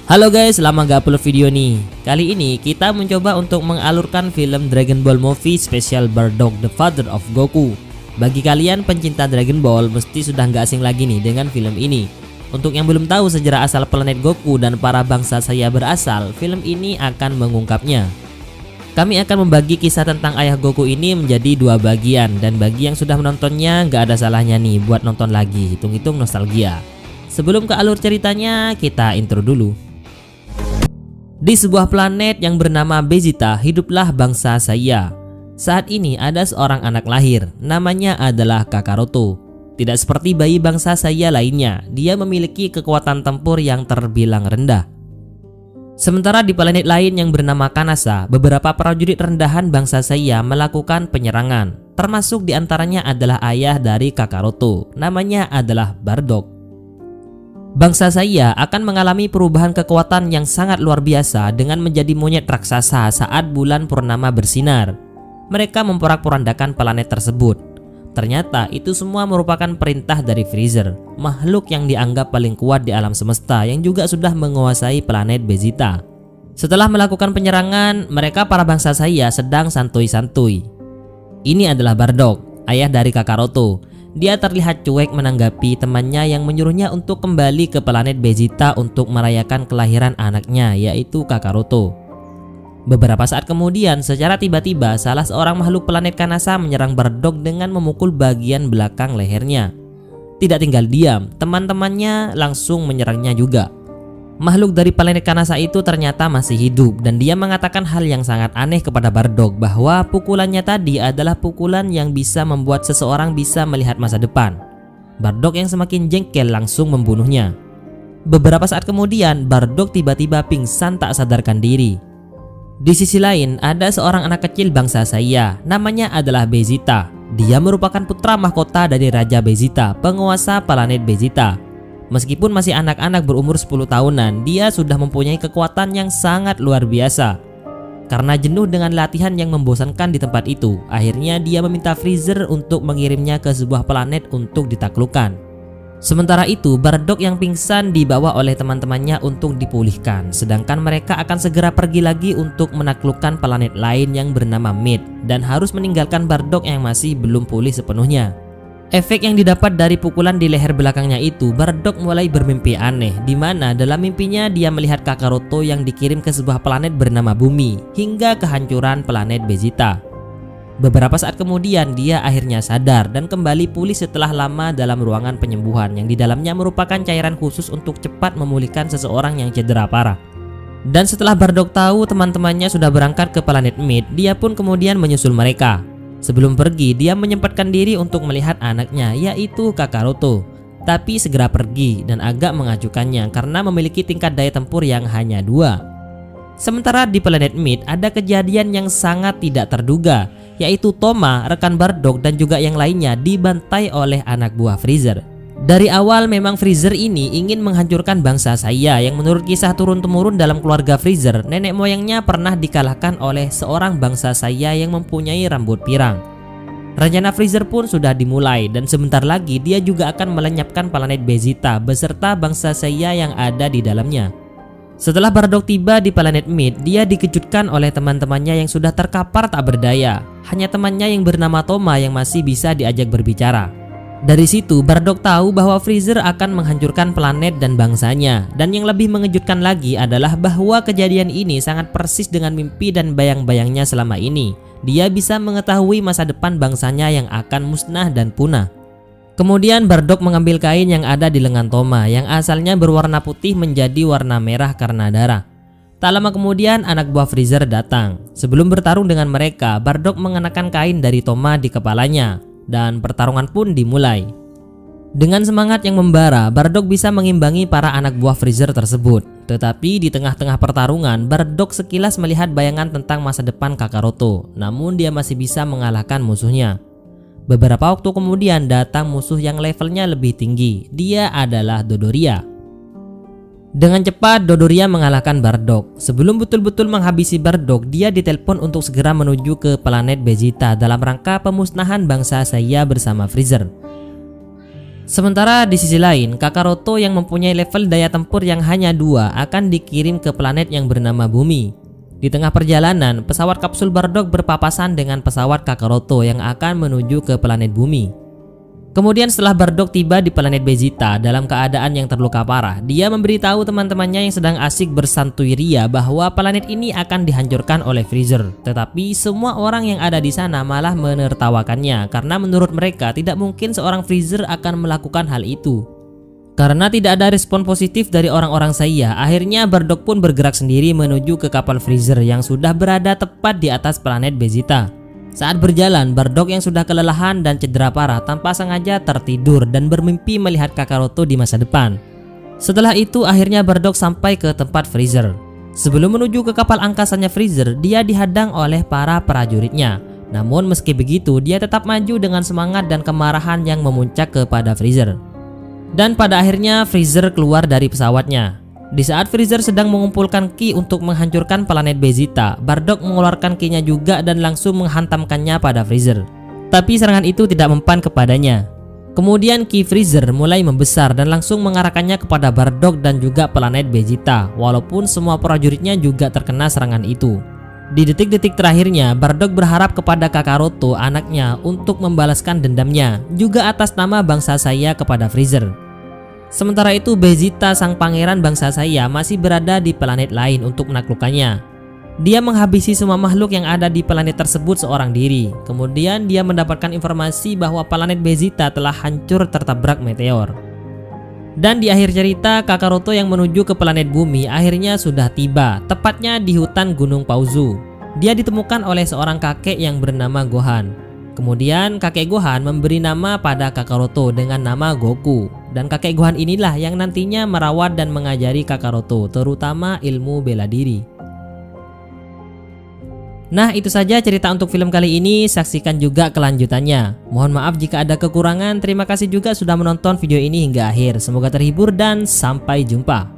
Halo guys, lama gak upload video nih. Kali ini kita mencoba untuk mengalurkan film Dragon Ball Movie Special Bardock the Father of Goku. Bagi kalian pencinta Dragon Ball mesti sudah gak asing lagi nih dengan film ini. Untuk yang belum tahu sejarah asal planet Goku dan para bangsa Saiya berasal, film ini akan mengungkapnya. Kami akan membagi kisah tentang ayah Goku ini menjadi dua bagian, dan bagi yang sudah menontonnya gak ada salahnya nih buat nonton lagi, hitung-hitung nostalgia. Sebelum ke alur ceritanya, kita intro dulu. Di sebuah planet yang bernama Vegeta, hiduplah bangsa Saiya. Saat ini ada seorang anak lahir, namanya adalah Kakaroto. Tidak seperti bayi bangsa Saiya lainnya, dia memiliki kekuatan tempur yang terbilang rendah. Sementara di planet lain yang bernama Kanasa, beberapa prajurit rendahan bangsa Saiya melakukan penyerangan. Termasuk diantaranya adalah ayah dari Kakaroto, namanya adalah Bardock. Bangsa Saiya akan mengalami perubahan kekuatan yang sangat luar biasa dengan menjadi monyet raksasa saat bulan purnama bersinar. Mereka memporak-porandakan planet tersebut. Ternyata itu semua merupakan perintah dari Freezer, makhluk yang dianggap paling kuat di alam semesta yang juga sudah menguasai planet Vegeta. Setelah melakukan penyerangan, mereka para bangsa Saiya sedang santuy-santuy. Ini adalah Bardock, ayah dari Kakaroto. Dia terlihat cuek menanggapi temannya yang menyuruhnya untuk kembali ke planet Vegeta untuk merayakan kelahiran anaknya, yaitu Kakaroto. Beberapa saat kemudian, secara tiba-tiba salah seorang makhluk planet Kanasa menyerang Bardock dengan memukul bagian belakang lehernya. Tidak tinggal diam, teman-temannya langsung menyerangnya juga. Makhluk dari planet Kanasa itu ternyata masih hidup, dan dia mengatakan hal yang sangat aneh kepada Bardock bahwa pukulannya tadi adalah pukulan yang bisa membuat seseorang bisa melihat masa depan. Bardock yang semakin jengkel langsung membunuhnya. Beberapa saat kemudian, Bardock tiba-tiba pingsan tak sadarkan diri. Di sisi lain, ada seorang anak kecil bangsa Saiya, namanya adalah Vegeta. Dia merupakan putra mahkota dari Raja Vegeta, penguasa planet Vegeta. Meskipun masih anak-anak berumur 10 tahunan, dia sudah mempunyai kekuatan yang sangat luar biasa. Karena jenuh dengan latihan yang membosankan di tempat itu, akhirnya dia meminta Freezer untuk mengirimnya ke sebuah planet untuk ditaklukkan. Sementara itu, Bardock yang pingsan dibawa oleh teman-temannya untuk dipulihkan, sedangkan mereka akan segera pergi lagi untuk menaklukkan planet lain yang bernama Mid, dan harus meninggalkan Bardock yang masih belum pulih sepenuhnya. Efek yang didapat dari pukulan di leher belakangnya itu, Bardock mulai bermimpi aneh, di mana dalam mimpinya dia melihat Kakaroto yang dikirim ke sebuah planet bernama Bumi, hingga kehancuran planet Vegeta. Beberapa saat kemudian dia akhirnya sadar dan kembali pulih setelah lama dalam ruangan penyembuhan yang di dalamnya merupakan cairan khusus untuk cepat memulihkan seseorang yang cedera parah. Dan setelah Bardock tahu teman-temannya sudah berangkat ke planet Mid, dia pun kemudian menyusul mereka. Sebelum pergi, dia menyempatkan diri untuk melihat anaknya, yaitu Kakaroto. Tapi segera pergi dan agak mengacukannya karena memiliki tingkat daya tempur yang hanya 2. Sementara di planet Mid ada kejadian yang sangat tidak terduga, yaitu Toma, rekan Bardock dan juga yang lainnya dibantai oleh anak buah Freezer. Dari awal memang Freezer ini ingin menghancurkan bangsa Saiya yang menurut kisah turun-temurun dalam keluarga Freezer, nenek moyangnya pernah dikalahkan oleh seorang bangsa Saiya yang mempunyai rambut pirang. Rencana Freezer pun sudah dimulai dan sebentar lagi dia juga akan melenyapkan planet Vegeta beserta bangsa Saiya yang ada di dalamnya. Setelah Bardock tiba di planet Mid, dia dikejutkan oleh teman-temannya yang sudah terkapar tak berdaya. Hanya temannya yang bernama Toma yang masih bisa diajak berbicara. Dari situ Bardock tahu bahwa Freezer akan menghancurkan planet dan bangsanya. Dan yang lebih mengejutkan lagi adalah bahwa kejadian ini sangat persis dengan mimpi dan bayang-bayangnya selama ini. Dia bisa mengetahui masa depan bangsanya yang akan musnah dan punah. Kemudian Bardock mengambil kain yang ada di lengan Toma yang asalnya berwarna putih menjadi warna merah karena darah. Tak lama kemudian anak buah Freezer datang. Sebelum bertarung dengan mereka, Bardock mengenakan kain dari Toma di kepalanya. Dan pertarungan pun dimulai. Dengan semangat yang membara, Bardock bisa mengimbangi para anak buah Freezer tersebut. Tetapi di tengah-tengah pertarungan, Bardock sekilas melihat bayangan tentang masa depan Kakaroto. Namun dia masih bisa mengalahkan musuhnya. Beberapa waktu kemudian datang musuh yang levelnya lebih tinggi. Dia adalah Dodoria. Dengan cepat Dodoria mengalahkan Bardock. Sebelum betul-betul menghabisi Bardock, dia ditelepon untuk segera menuju ke planet Vegeta dalam rangka pemusnahan bangsa Saiya bersama Freezer. Sementara di sisi lain, Kakaroto yang mempunyai level daya tempur yang hanya 2 akan dikirim ke planet yang bernama Bumi. Di tengah perjalanan, pesawat kapsul Bardock berpapasan dengan pesawat Kakaroto yang akan menuju ke planet Bumi. Kemudian setelah Bardock tiba di planet Vegeta dalam keadaan yang terluka parah, dia memberitahu teman-temannya yang sedang asik bersantui ria bahwa planet ini akan dihancurkan oleh Freezer. Tetapi semua orang yang ada di sana malah menertawakannya karena menurut mereka tidak mungkin seorang Freezer akan melakukan hal itu. Karena tidak ada respon positif dari orang-orang Saiya, akhirnya Bardock pun bergerak sendiri menuju ke kapal Freezer yang sudah berada tepat di atas planet Vegeta. Saat berjalan, Bardock yang sudah kelelahan dan cedera parah tanpa sengaja tertidur dan bermimpi melihat Kakaroto di masa depan. Setelah itu akhirnya Bardock sampai ke tempat Freezer. Sebelum menuju ke kapal angkasanya Freezer, dia dihadang oleh para prajuritnya. Namun meski begitu, dia tetap maju dengan semangat dan kemarahan yang memuncak kepada Freezer. Dan pada akhirnya Freezer keluar dari pesawatnya. Di saat Freezer sedang mengumpulkan ki untuk menghancurkan planet Vegeta, Bardock mengeluarkan ki-nya juga dan langsung menghantamkannya pada Freezer. Tapi serangan itu tidak mempan kepadanya. Kemudian ki Freezer mulai membesar dan langsung mengarahkannya kepada Bardock dan juga planet Vegeta, walaupun semua prajuritnya juga terkena serangan itu. Di detik-detik terakhirnya, Bardock berharap kepada Kakaroto, anaknya, untuk membalaskan dendamnya, juga atas nama bangsa Saiya kepada Freezer. Sementara itu Vegeta sang pangeran bangsa Saiya masih berada di planet lain untuk menaklukkannya. Dia menghabisi semua makhluk yang ada di planet tersebut seorang diri. Kemudian dia mendapatkan informasi bahwa planet Vegeta telah hancur tertabrak meteor. Dan di akhir cerita, Kakaroto yang menuju ke planet Bumi akhirnya sudah tiba, tepatnya di hutan Gunung Pauzu. Dia ditemukan oleh seorang kakek yang bernama Gohan. Kemudian kakek Gohan memberi nama pada Kakaroto dengan nama Goku. Dan kakek Gohan inilah yang nantinya merawat dan mengajari Kakaroto, terutama ilmu bela diri. Nah, itu saja cerita untuk film kali ini, saksikan juga kelanjutannya. Mohon maaf jika ada kekurangan, terima kasih juga sudah menonton video ini hingga akhir. Semoga terhibur dan sampai jumpa.